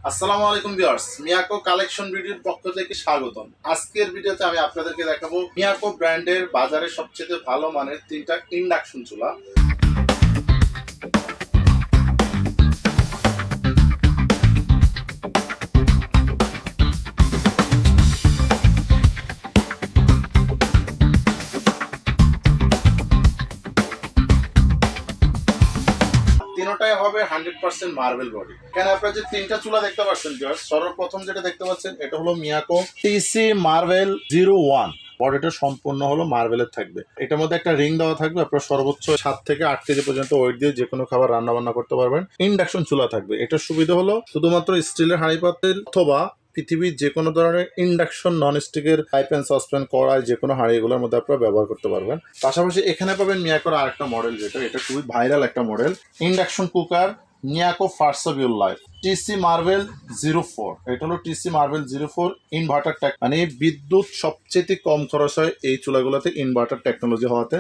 আসসালামু আলাইকুম viewers, Miyako collection ভিডিওর পক্ষ থেকে স্বাগতম। আজকের ভিডিওতে আমি আপনাদেরকে দেখাবো মিয়াকো ব্র্যান্ডের বাজারে সবচেয়ে ভালো মানের তিনটা ইন্ডাকশন চুলা। তিনটাই হবে 100% মার্বেল বডি। এখানে আপনারা যে তিনটা চুলা দেখতে পাচ্ছেন ভিউয়ার্স, সর্বপ্রথম যেটা দেখতে পাচ্ছেন এটা হলো মিয়াকো টিসি মার্বেল 01। বডিটা সম্পূর্ণ হলো মার্বেলের থাকবে। এটার মধ্যে একটা রিং দেওয়া থাকবে, আপনার সর্বোচ্চ 7 থেকে 8 কেজি পর্যন্ত ওয়েট দিয়ে যে কোনো খাবার রান্না বান্না করতে পারবেন। ইন্ডাকশন চুলা থাকবে। এটার সুবিধা হলো শুধুমাত্র স্টিলের হাঁড়ি পাতিল অথবা পৃথিবীর যে কোনো ধরনের ইন্ডাকশন নন স্টিকের ফ্রাই প্যান, সসপ্যান, কড়াই যে কোনো হাঁড়ি এগুলোর মধ্যে আপনারা ব্যবহার করতে পারবেন। পাশাপাশি এখানে পাবেন মিয়াকোর আরেকটা মডেল, এটা খুবই ভাইরাল একটা model, induction cooker Miyako first of your life TC marble 04। এটা হলো টিসি মার্বেল 04 ইনভার্টার টেক, মানে বিদ্যুৎ সবচেয়ে কম খরচ হয় এই চুলাগুলোতে ইনভার্টার টেকনোলজি হওয়াতে।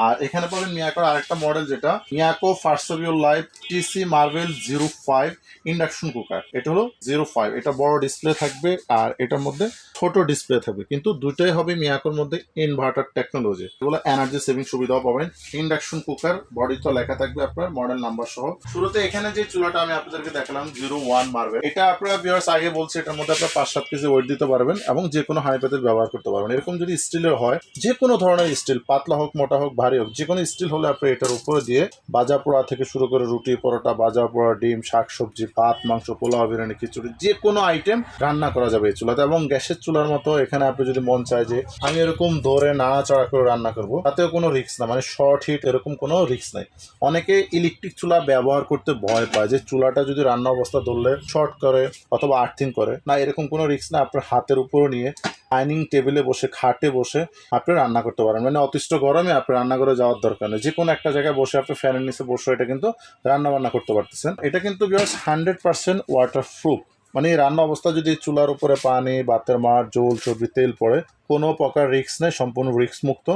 আর এখানে পাবেন মিয়াকোর আরেকটা মডেল, যেটা Miyako first of your life TC marble 05 induction cooker. এটা হলো 05। এটা বড় ডিসপ্লে থাকবে আর এটার মধ্যে ছোট ডিসপ্লে থাকবে, কিন্তু দুটোই হবে মিয়াকোর মধ্যে ইনভার্টার টেকনোলজি। এগুলো এনার্জি সেভিং সুবিধাও পাবেন। ইন্ডাকশন কুকার বডি তো লেখা থাকবে আপনার মডেল নাম্বার সহ। শুরুতে এখানে যে চুলাটা আমি আপনাদেরকে দেখালাম 01 মার্বেল, এটা আপনারা ভিউয়ার্স আগে বলছে এটার মধ্যে আপনারা 5-7 কেজি ওয়েট দিতে পারবেন এবং যে কোনো হাঁড়ি পাতিল ব্যবহার করতে পারবেন। এরকম যদি স্টিলের হয়, যে কোনো ধরনের স্টিল, পাতলা হোক মোটা হোক ভারী হোক, যে কোনো স্টিল হলে আপনি এটার উপরে দিয়ে ভাজা পোড়া থেকে শুরু করে রুটি পরোটা, ভাজা পোড়া, ডিম, শাক সবজি, ভাত, মাংস, পোলাও, বিরিয়ানি, খিচুড়ি, যে কোনো আইটেম রান্না করা যাবে এই চুলাতে। এবং গ্যাসের চুলার মতো এখানে আপনি যদি মন চায় যে আমি এরকম ধরে নাড়াচাড়া করে রান্না করবো, তাতেও কোনো রিস্ক না, মানে শর্ট হিট এরকম কোনো রিস্ক নাই। অনেকে ইলেকট্রিক চুলা ব্যবহার করতে ভয় পায় যে চুলাটা যদি রান্না অবস্থা ধরলে শর্ট করে অথবা আর্থিং করে, না, এরকম কোনো রিস্ক না। আপনার হাতের উপর নিয়ে ডাইনিং টেবিলে বসে, খাটে বসে আপনি রান্না করতে পারেন। মানে অতিষ্ঠ গরমে আপনি রান্নাঘরে যাওয়ার দরকার নেই, যে কোনো একটা জায়গায় বসে আপনি ফ্যানের নিচে বসে এটা কিন্তু রান্না বান্না করতে পারতেছেন। এটা কিন্তু 100% ওয়াটার প্রুফ, মানে রান্না অবস্থা যদি চুলার উপরে পানি, বাতের মার, জল, চর্বি, তেল পড়ে, কোনো প্রকার রিস্ক নেই, সম্পূর্ণ রিস্ক মুক্ত।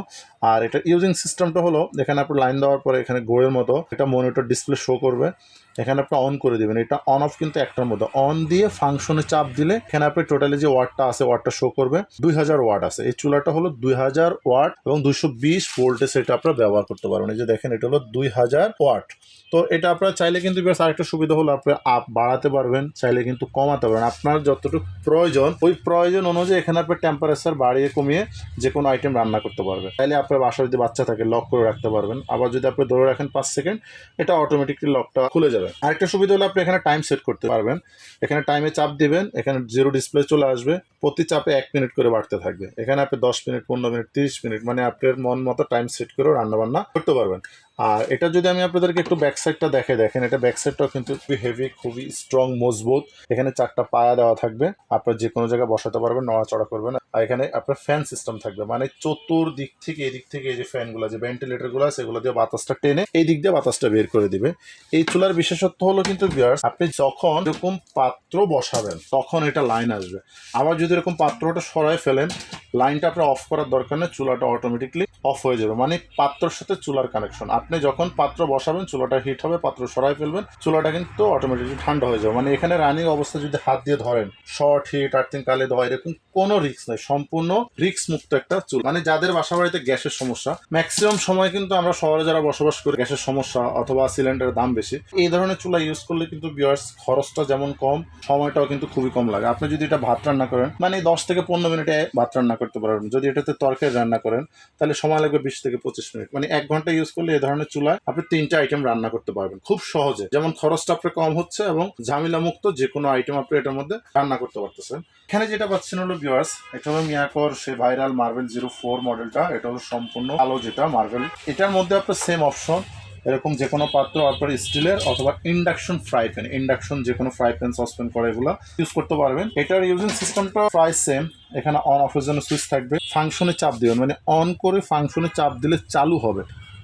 আর এটা ইউজিং সিস্টেমটা হলো, এখানে আপনি লাইন দেওয়ার পরে এখানে গোয়ের মতো এটা মনিটর ডিসপ্লে শো করবে। এখানে আপনি অন করে দিবেন, এটা অন অফ কিন্তু একটার মধ্যে। অন দিয়ে ফাংশনে চাপ দিলে এখানে আপনি টোটালি যে ওয়াটটা আছে ওয়াটটা শো করবে। 2000 ওয়াট আছে এই চুলাটা, হলো 2000 ওয়াট এবং 220 ভোল্টে সেটা আপনারা ব্যবহার করতে পারবেন। এই যে দেখেন, এটা হলো 2000 ওয়াট। তো এটা আপনারা চাইলে কিন্তু বেশ আরেকটা সুবিধা হলো আপনি আপ বাড়াতে পারবেন, চাইলে কিন্তু কমাতে পারবেন। আপনার যতটুকু প্রয়োজন ওই প্রয়োজন অনুযায়ী এখানে আপনি টেম্পারেচার বাড়িয়ে কমিয়ে যে কোনো আইটেম রান্না করতে পারবেন। চাইলে আপনার বাসায় যদি বাচ্চা থাকে লক করে রাখতে পারবেন, আবার যদি আপনি ধরে রাখেন 5 সেকেন্ড, এটা অটোমেটিকলি লকটা খুলে যাবে। আরেকটা সুবিধা হলো আপনি এখানে টাইম সেট করতে পারবেন। এখানে টাইমে চাপ দিবেন, এখানে জিরো ডিসপ্লে চলে আসবে, প্রতি চাপে 1 মিনিট করে বাড়তে থাকবে। এখানে আপনি 10 মিনিট, 15 মিনিট, 30 মিনিট, মানে আপনার মন মতো টাইম সেট করে রান্না বান্না করতে পারবেন। আর এটা যদি আমি আপনাদেরকে একটু ব্যাক সাইডটা দেখে, দেখেন এটা ব্যাক সাইডটাও কিন্তু খুবই হেভি, খুবই স্ট্রং, মজবুত। এখানে 4টা পায়া দেওয়া থাকবে, আপনার যে কোনো জায়গায় বসাতে পারবেন, নড়াচড়া করবেন। আর এখানে আপনার ফ্যান সিস্টেম থাকবে, মানে চতুর্দিক থেকে এদিক থেকে এই যে ফ্যানগুলো, যে ভেন্টিলেটরগুলো আছে, এগুলো দিয়ে বাতাসটা টেনে এই দিক দিয়ে বাতাসটা বের করে দিবে। এই চুলার বিশেষত্ব হলো কিন্তু ভিউয়ার্স, আপনি যখন এরকম পাত্র বসাবেন তখন এটা লাইন আসবে। আবার যদি এরকম পাত্রটা সরাই ফেলেন, লাইনটা আপনার অফ করার দরকার নেই, চুলাটা অটোমেটিকলি অফ হয়ে যাবে। মানে পাত্রের সাথে চুলার কানেকশন। আপনি যখন পাত্র বসাবেন চুলাটা হিট হবে, পাত্র সরাই ফেলবেন, চুলাটা কিন্তু অটোমেটিকলি ঠান্ডা হয়ে যাবে। মানে এখানে রানিং অবস্থা যদি হাত দিয়ে ধরেন, শর্ট হিট, আর্থিং, কালে ধোয়া, এরকম কোনো রিস্ক নেই, সম্পূর্ণ রিস্ক মুক্ত একটা চুলা। মানে যাদের বাসা বাড়িতে গ্যাসের সমস্যা, ম্যাক্সিমাম সময় কিন্তু আমরা শহরে যারা বসবাস করি, গ্যাসের সমস্যা অথবা সিলিন্ডারের দাম বেশি, এই ধরনের চুলা ইউজ করলে কিন্তু ভিউয়ার্স খরচটা যেমন কম, সময়টাও কিন্তু খুবই কম লাগে। আপনি যদি এটা ভাত রান্না করেন, মানে 10 থেকে 15 মিনিটে ভাত রান্না করতে পারবেন। যদি এটাতে তরকারি রান্না করেন তাহলে সময় লাগবে 20 থেকে 25 মিনিট। মানে 1 ঘন্টা ইউজ করলে এই ধরনের চুলায় আপনি 3টা আইটেম রান্না করতে পারবেন খুব সহজে। যেমন খরচটা আপনার কম হচ্ছে এবং ঝামেলা মুক্ত, যে কোনো আইটেম আপনি এটার মধ্যে রান্না করতে পারতেছেন। এখানে যেটা পাচ্ছেন হলো ভিউয়ার্স, এটা হলো মিয়াকোর সেই ভাইরাল মার্বেল 04 মডেলটা। এটা হলো সম্পূর্ণ আলো যেটা মার্বেল। এটার মধ্যে আপনার সেম অপশন, এরকম যে কোনো পাত্র আপনার স্টিলের অথবা ইন্ডাকশন ফ্রাই প্যান, ইন্ডাকশন যে কোনো ফ্রাই প্যান, সসপ্যান করে এগুলো ইউজ করতে পারবেন। এটার ইউজিং সিস্টেমটা প্রায় সেম। এখানে অন অফের জন্য সুইচ থাকবে, ফাংশনে চাপ দিবেন, মানে অন করে ফাংশনে চাপ দিলে চালু হবে।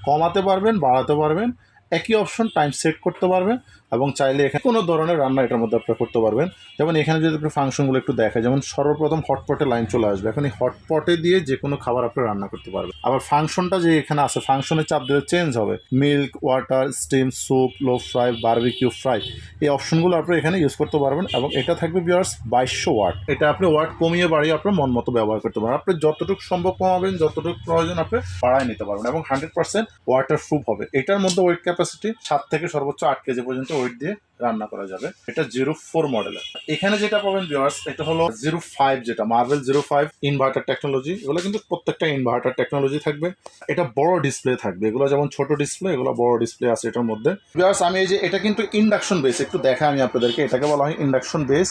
কমাতে পারবেন, বাড়াতে পারবেন, একই অপশন টাইম সেট করতে পারবেন। এবং চাইলে এখানে কোনো ধরনের রান্না এটার মধ্যে আপনি করতে পারবেন। যেমন এখানে যদি আপনি ফাংশনগুলো একটু দেখেন, যেমন সর্বপ্রথম হটপটে লাইন চলে আসবে, এখন এই হটপটে দিয়ে যে কোনো খাবার আপনি রান্না করতে পারবেন। আবার ফাংশনটা যে এখানে আছে, ফাংশনের চাপ দিলে চেঞ্জ হবে, মিল্ক, ওয়াটার, স্টিম, স্যুপ, লো ফ্রাই, বারবিকিউ ফ্রাই, এই অপশনগুলো আপনি এখানে ইউজ করতে পারবেন। এবং এটা থাকবে ভিউয়ার্স 2200 ওয়াট। এটা আপনি ওয়াট কমিয়ে বাড়িয়ে আপনার মন মতো ব্যবহার করতে পারবেন। আপনি যতটুকু সম্ভব কমাবেন, যতটুকু প্রয়োজন আপনি বাড়ায় নিতে পারবেন। এবং 100% ওয়াটার প্রুফ হবে। এটার মধ্যে ওয়েট ক্যাপাসিটি 7 থেকে সর্বোচ্চ 8 কেজি পর্যন্ত ওয়েট দিয়ে রান্না করা যাবে। এটা 04 মডেলের। এখানে যেটা পাবেন ভিউয়ার্স, এটা হলো 05, যেটা মার্বেল 05 ইনভার্টার টেকনোলজি। এগুলো কিন্তু প্রত্যেকটা ইনভার্টার টেকনোলজি থাকবে। এটা বড় ডিসপ্লে থাকবে, এগুলো যেমন ছোট ডিসপ্লে, এগুলো বড় ডিসপ্লে আছে এটার মধ্যে। ভিউয়ার্স আমি এই যে এটা কিন্তু ইন্ডাকশন বেস, একটু দেখা আমি আপনাদেরকে, এটাকে বলা হয় ইন্ডাকশন বেস।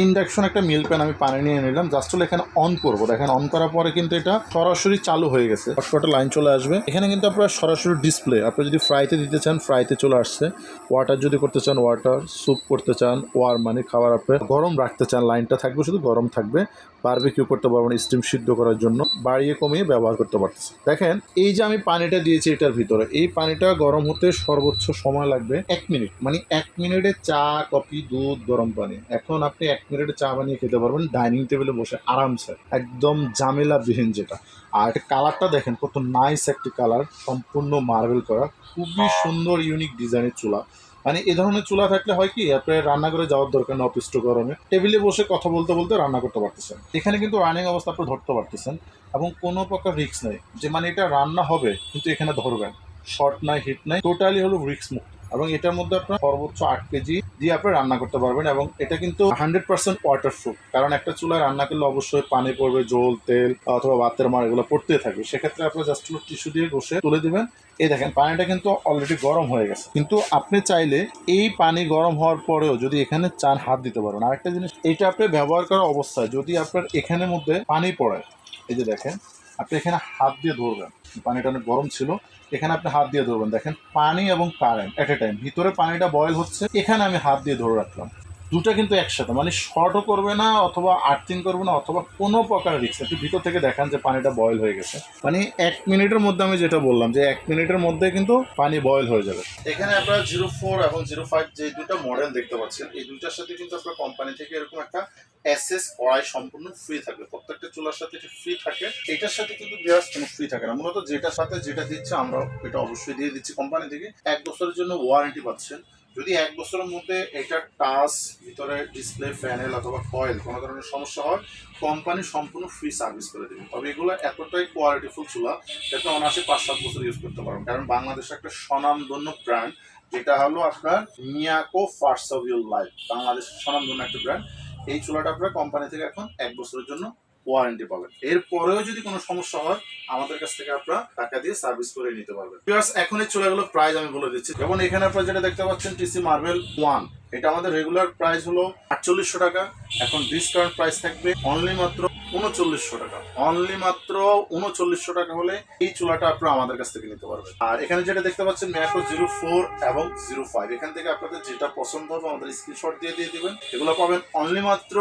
ইন্ডাকশন একটা মিল প্যান আমি পানি নিয়ে নিলাম, জাস্ট হলো এখানে অন করবো। দেখেন অন করার পরে কিন্তু এটা সরাসরি চালু হয়ে গেছে, হটপটে লাইন চলে আসবে। এখানে কিন্তু আপনার সরাসরি ডিসপ্লে, আপনি যদি ফ্রাইতে দিতে চান ফ্রাইতে চলে আসছে, ওয়াটার যদি করতে চান ওয়াটার, স্যুপ করতে চান ওয়ার মানে খাবার, আপনি গরম রাখতে চান লাইনটা থাকবে শুধু গরম থাকবে, বারবিকিউ করতে পারবেন স্টিম সিদ্ধ করার জন্য, বাড়িয়ে কমিয়ে ব্যবহার করতে পারতেছে। দেখেন এই যে আমি পানিটা দিয়েছি এটার ভিতরে, এই পানিটা গরম হতে সর্বোচ্চ সময় লাগবে 1 মিনিট, মানে 1 মিনিটে চা, কফি, দুধ, গরম পানি। এখন আপনি 1 মিনিটে চা বানিয়ে খেতে পারবেন ডাইনিং টেবিলে বসে আরামসে, একদম ঝামেলাবিহীন যেটা। আর এটা কালারটা দেখেন কত নাইস একটি কালার, সম্পূর্ণ মার্বেল করা, খুবই সুন্দর ইউনিক ডিজাইনের চুলা। মানে এই ধরনের চুলা থাকলে হয় কি, আপনার রান্না করে যাওয়ার দরকার না, অফিস টু গরমে টেবিলে বসে কথা বলতে বলতে রান্না করতে পারতেছেন। এখানে কিন্তু রানিং অবস্থা আপনি ধরতে পারতেছেন এবং কোনো প্রকার রিস্ক নেই যে মানে এটা রান্না হবে কিন্তু এখানে ধরবেন, শর্ট নাই, হিট নাই, টোটালি হলো রিস্ক মুক্ত। এবং এটার মধ্যে আপনার সর্বোচ্চ 8 কেজি দিয়ে আপনি রান্না করতে পারবেন। এবং এটা কিন্তু 100% ওয়াটার প্রুফ, কারণ একটা চুলায় রান্না করলে অবশ্যই পানি পড়বে, জল, তেল অথবা ভাতের মার এগুলো পড়তেই থাকবে। সেক্ষেত্রে আপনি জাস্ট টিস্যু দিয়ে ঘষে তুলে দিবেন। এই দেখেন পানিটা কিন্তু অলরেডি গরম হয়ে গেছে, কিন্তু আপনি চাইলে এই পানি গরম হওয়ার পরেও যদি এখানে চান হাত দিতে পারবেন। আরেকটা জিনিস, এটা আপনি ব্যবহার করা অবস্থায় যদি আপনার এখানের মধ্যে পানি পড়ে, এই যে দেখেন আপনি এখানে হাত দিয়ে ধরবেন, পানিটা অনেক গরম ছিল, এখানে আপনি হাত দিয়ে ধরবেন, দেখেন পানি এবং কারেন্ট এট এ টাইম, ভিতরে পানিটা বয়েল হচ্ছে, এখানে আমি হাত দিয়ে ধরে রাখলাম, দুটা কিন্তু একসাথে, মানে শর্টও করবে না অথবা আর্থিং করবে না অথবা কোনো প্রকার রিস্ক। একটু ভিতর থেকে দেখান যে পানিটা বয়েল হয়ে গেছে, মানে 1 মিনিটের মধ্যে আমি যেটা বললাম যে 1 মিনিটের মধ্যে কিন্তু পানি বয়েল হয়ে যাবে। এখানে আপনারা 04 এবং 05 যে দুটো মডেল দেখতে পাচ্ছেন, এই দুইটার সাথে কিন্তু আপনার কোম্পানি থেকে এরকম একটা এসএস কড়াই সম্পূর্ণ ফ্রি থাকবে। প্রত্যেকটা চুলার সাথে এটা ফ্রি থাকে, এটার সাথে কিন্তু বিয়ার্স কোনো ফ্রি থাকে না। মূলত যেটার সাথে যেটা দিচ্ছে আমরা এটা অবশ্যই দিয়ে দিচ্ছি কোম্পানি থেকে। 1 বছরের জন্য ওয়ারেন্টি পাচ্ছেন। যদি 1 বছরের মধ্যে এটা টাচ, ভিতরে ডিসপ্লে, প্যানেল অথবা কয়েল কোনো ধরনের সমস্যা হয়, কোম্পানি সম্পূর্ণ ফ্রি সার্ভিস করে দেবে। তবে এগুলো এতটাই কোয়ালিটিফুল চুলা, যাতে অনায়াসে 5-7 বছর ইউজ করতে পারবেন। কারণ বাংলাদেশের একটা স্বনামধন্য ব্র্যান্ড, যেটা হলো আপনার Miyako first of your life, বাংলাদেশের স্বনামধন্য একটা ব্র্যান্ড। এই চুলাটা আপনার কোম্পানি থেকে এখন 1 বছরের জন্য ওয়ারেন্টি পাবেন। এরপরেও যদি কোনো সমস্যা হয় আমাদের কাছ থেকে আপনারা টাকা দিয়ে সার্ভিস করে নিতে পারবেন। এখন এই চুলাগুলোর প্রাইস আমি বলে দিচ্ছি। যেমন এখানে আপনারা যেটা দেখতে পাচ্ছেন টিসি মার্বেল 1, এটা আমাদের রেগুলার প্রাইস হলো 4800 টাকা। এখন ডিসকাউন্ট প্রাইস থাকবে অনলি মাত্র 3900 টাকা। অনলি মাত্র 3900 টাকা হলে এই চুলাটা আপনারা আমাদের কাছ থেকে নিতে পারবেন। আর এখানে যেটা দেখতে পাচ্ছেন মিয়াকো 04 এবং 05, এখান থেকে আপনাদের যেটা পছন্দ হবে আমাদের স্ক্রিনশট দিয়ে দিবেন। এগুলো পাবেন অনলি মাত্র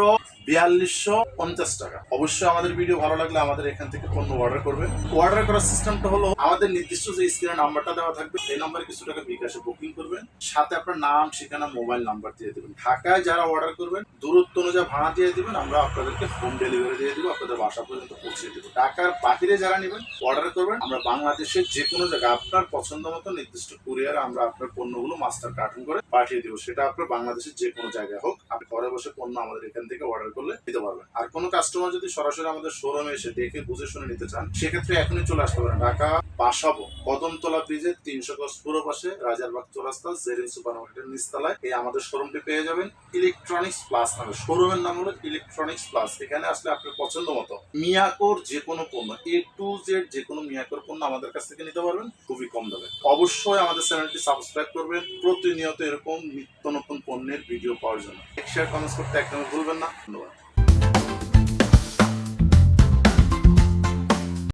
4250 টাকা। অবশ্যই আমাদের ভিডিও ভালো লাগলে আমাদের এখান থেকে পণ্য অর্ডার করবেন। অর্ডার করার সিস্টেমটা হলো আমাদের নির্দিষ্ট যে স্ক্রিনে নাম্বারটা দেওয়া থাকবে, এই নাম্বারে কিছু টাকা বিকাশে বুকিং করবেন, সাথে আপনার নাম, ঠিকানা, মোবাইল নাম্বার দিয়ে দেবেন। ঢাকায় যারা অর্ডার করবেন দূরত্ব অনুযায়ী ভাড়া দিয়ে দিবেন, আমরা আপনাদেরকে হোম ডেলিভারি দিয়ে দিব, আপনাদের বাসা পর্যন্ত পৌঁছে দেবো। ঢাকার বাহিরে যারা নেবেন অর্ডার করবেন, আমরা বাংলাদেশের যে কোনো জায়গায় আপনার পছন্দ মতো নির্দিষ্ট কুরিয়ারে আমরা আপনার পণ্যগুলো মাস্টার কার্টুন করে পাঠিয়ে দেবো। সেটা আপনার বাংলাদেশের যে কোনো জায়গায় হোক, আপনি ঘরে বসে পণ্য আমাদের এখান থেকে অর্ডার করলে দিতে পারবেন। আর কোনো কাস্টমার যদি সরাসরি আমাদের শোরুমে এসে দেখে বুঝে শুনে নিতে চান, সেক্ষেত্রে এখনই চলে আসতে পারেন ঢাকা বাসাবো কদমতলা ব্রিজের 300 গজ পূর্ব পাশে রাজারবাগ চৌরাস্তা জেরিন সুপার মার্কেটের নিচতলায় এই আমাদের শোরুমটি পেয়ে যাবেন। ইলেকট্রনিক্স প্লাস নামে শোরুমের নাম হলো ইলেকট্রনিক্স প্লাস। এখানে আসলে আপনার পছন্দ মতো মিয়াকোর যে কোনো পণ্য A to Z যে কোনো মিয়াকোর পণ্য আমাদের কাছ থেকে নিতে পারবেন খুবই কম দামে। অবশ্যই আমাদের চ্যানেলটি সাবস্ক্রাইব করবেন প্রতিনিয়ত এরকম নিত্য নতুন পণ্যের ভিডিও পাওয়ার জন্য। শেয়ার কমেন্টস করতে একদমই ভুলবেন না। ধন্যবাদ।